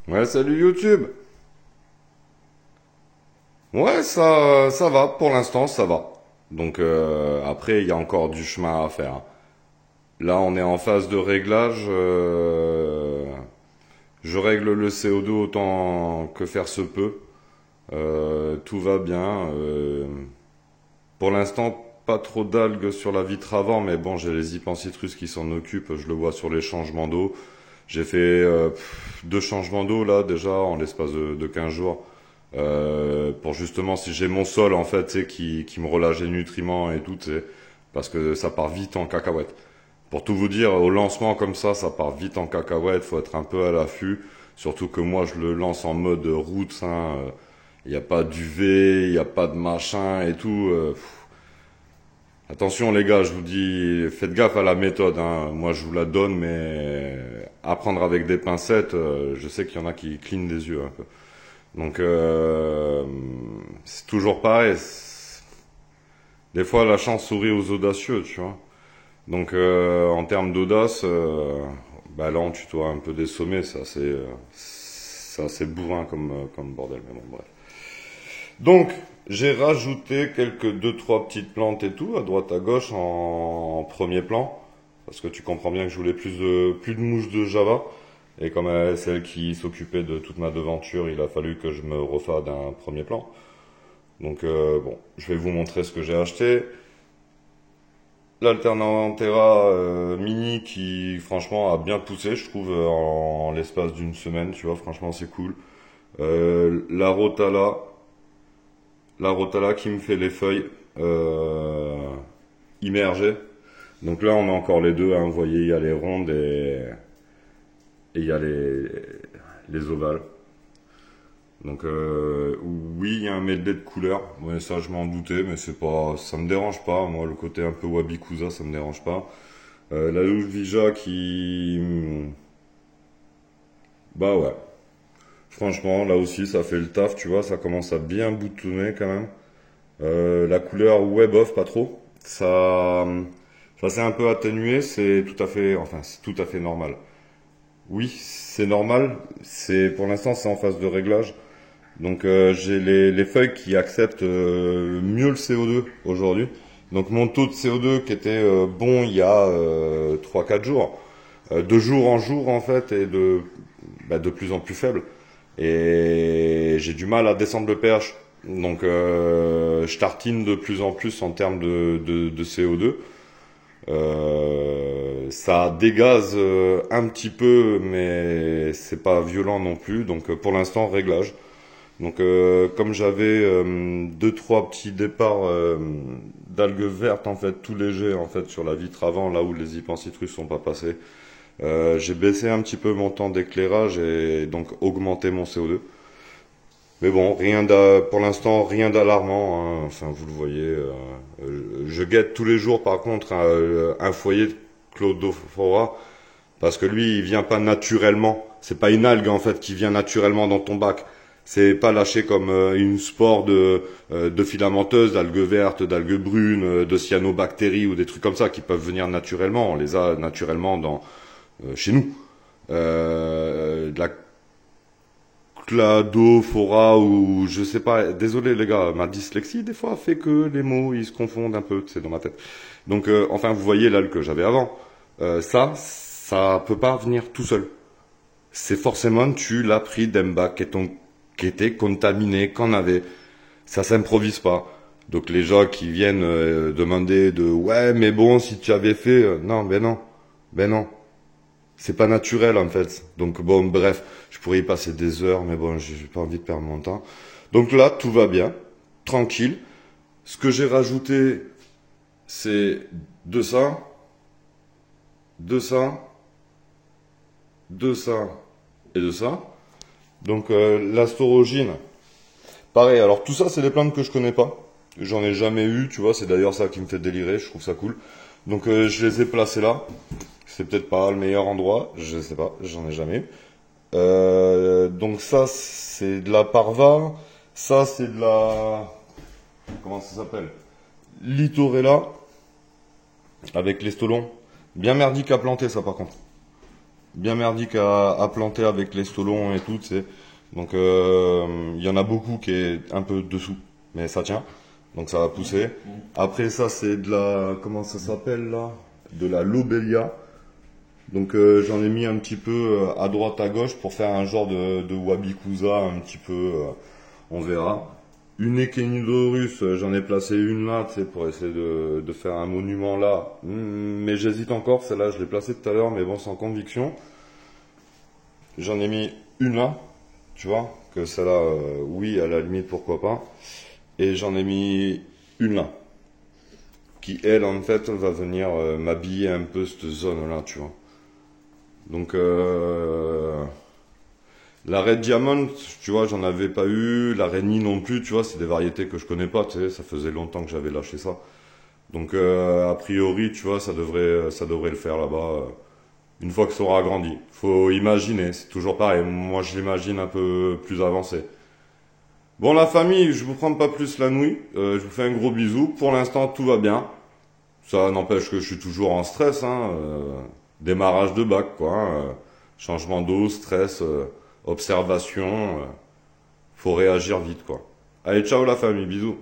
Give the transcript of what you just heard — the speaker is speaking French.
Ouais, salut YouTube. Ouais, ça va. Pour l'instant, ça va. Donc après, il y a encore du chemin à faire. Là, on est en phase de réglage. Je règle le CO2 autant que faire se peut. Tout va bien. Pour l'instant, pas trop d'algues sur la vitre avant, mais bon, j'ai les hypancitrus qui s'en occupent. Je le vois sur les changements d'eau. J'ai fait 2 changements d'eau là déjà en l'espace de 15 jours. Pour justement si j'ai mon sol en fait, tu sais, qui me relâche les nutriments et tout, tu sais, parce que ça part vite en cacahuète. Pour tout vous dire, au lancement comme ça part vite en cacahuète, faut être un peu à l'affût. Surtout que moi je le lance en mode route, hein. Il n'y a pas d'UV, il n'y a pas de machin et tout. Attention les gars, je vous dis, faites gaffe à la méthode, hein. Moi je vous la donne, mais apprendre avec des pincettes, je sais qu'il y en a qui clignent des yeux un peu. Donc c'est toujours pareil. Des fois la chance sourit aux audacieux, tu vois. Donc en termes d'audace, bah là on tutoie un peu des sommets, c'est assez bourrin comme bordel, mais bon bref. Donc j'ai rajouté quelques deux trois petites plantes et tout à droite à gauche en premier plan parce que tu comprends bien que je voulais plus de mouches de Java. Et comme c'est elle qui s'occupait de toute ma devanture, il a fallu que je me refade un premier plan. Donc bon, je vais vous montrer ce que j'ai acheté. L'Alternantera mini qui franchement a bien poussé, je trouve, en l'espace d'une semaine, tu vois, franchement c'est cool. La Rotala qui me fait les feuilles immergées. Donc là on a encore les deux, hein, vous voyez, il y a les rondes et il y a les ovales. Donc oui, il y a un medley de couleurs. Ouais, ça je m'en doutais, mais c'est pas, ça me dérange pas. Moi, le côté un peu Wabikusa, ça me dérange pas. La Luvija bah ouais. Franchement, là aussi, ça fait le taf, tu vois. Ça commence à bien boutonner quand même. La couleur web off, pas trop. Ça s'est un peu atténué. C'est tout à fait, enfin, c'est tout à fait normal. Oui, c'est normal. C'est pour l'instant, c'est en phase de réglage. Donc j'ai les feuilles qui acceptent mieux le CO2 aujourd'hui. Donc mon taux de CO2 qui était bon il y a 3-4 jours, de jour en jour en fait, est de plus en plus faible. Et j'ai du mal à descendre le pH. Donc je tartine de plus en plus en termes de CO2. Ça dégaze un petit peu, mais c'est pas violent non plus. Donc pour l'instant réglage. Donc comme j'avais deux trois petits départs d'algues vertes en fait tout légers en fait sur la vitre avant là où les hypancitrus sont pas passés, j'ai baissé un petit peu mon temps d'éclairage et donc augmenté mon CO2. Mais bon, pour l'instant rien d'alarmant, hein. Enfin vous le voyez, je guette tous les jours par contre un foyer de Claudophora parce que lui il vient pas naturellement, c'est pas une algue en fait qui vient naturellement dans ton bac. C'est pas lâché comme une spore de filamenteuses, d'algues vertes, d'algues brunes, de cyanobactéries ou des trucs comme ça qui peuvent venir naturellement. On les a naturellement chez nous. De la cladophora ou je sais pas. Désolé les gars, ma dyslexie des fois fait que les mots ils se confondent un peu, c'est dans ma tête. Donc enfin vous voyez l'algue que j'avais avant. Ça peut pas venir tout seul. C'est forcément tu l'as pris d'un bac qui était contaminé, qu'on avait. Ça s'improvise pas. Donc les gens qui viennent demander de ouais mais bon si tu avais fait non ben non c'est pas naturel en fait. Donc bon bref je pourrais y passer des heures mais bon j'ai pas envie de perdre mon temps. Donc là tout va bien, tranquille. Ce que j'ai rajouté c'est de ça, de ça, de ça et de ça. Donc l'astorogine. Pareil, alors tout ça, c'est des plantes que je connais pas. J'en ai jamais eu, tu vois, c'est d'ailleurs ça qui me fait délirer, je trouve ça cool. Donc je les ai placés là. C'est peut-être pas le meilleur endroit, je sais pas, j'en ai jamais eu. Donc ça, c'est de la parva. Ça, c'est de la... Comment ça s'appelle? Litorella, avec les stolons. Bien merdique à planter ça par contre. bien merdique à planter avec les stolons et tout, tu sais. Donc il y en a beaucoup qui est un peu dessous, mais ça tient. Donc ça va pousser. Après ça c'est de la, comment ça s'appelle là? De la lobelia. Donc j'en ai mis un petit peu à droite à gauche pour faire un genre de wabikusa un petit peu, on verra. Une Echinidorus, j'en ai placé une là, tu sais, pour essayer de faire un monument là. Mais j'hésite encore, celle-là je l'ai placée tout à l'heure, mais bon, sans conviction. J'en ai mis une là, tu vois, que celle-là, oui, à la limite, pourquoi pas. Et j'en ai mis une là, qui elle, en fait, va venir m'habiller un peu cette zone-là, tu vois. Donc, la Red Diamond, tu vois, j'en avais pas eu. La Rennie non plus, tu vois, c'est des variétés que je connais pas, tu sais, ça faisait longtemps que j'avais lâché ça. Donc, a priori, tu vois, ça devrait le faire là-bas, une fois que ça aura grandi. Faut imaginer, c'est toujours pareil. Moi, je l'imagine un peu plus avancé. Bon, la famille, je vous prends pas plus la nouille. Je vous fais un gros bisou. Pour l'instant, tout va bien. Ça n'empêche que je suis toujours en stress, hein. Démarrage de bac, quoi, hein. Changement d'eau, stress, observation. Faut réagir vite, quoi. Allez, ciao la famille, bisous.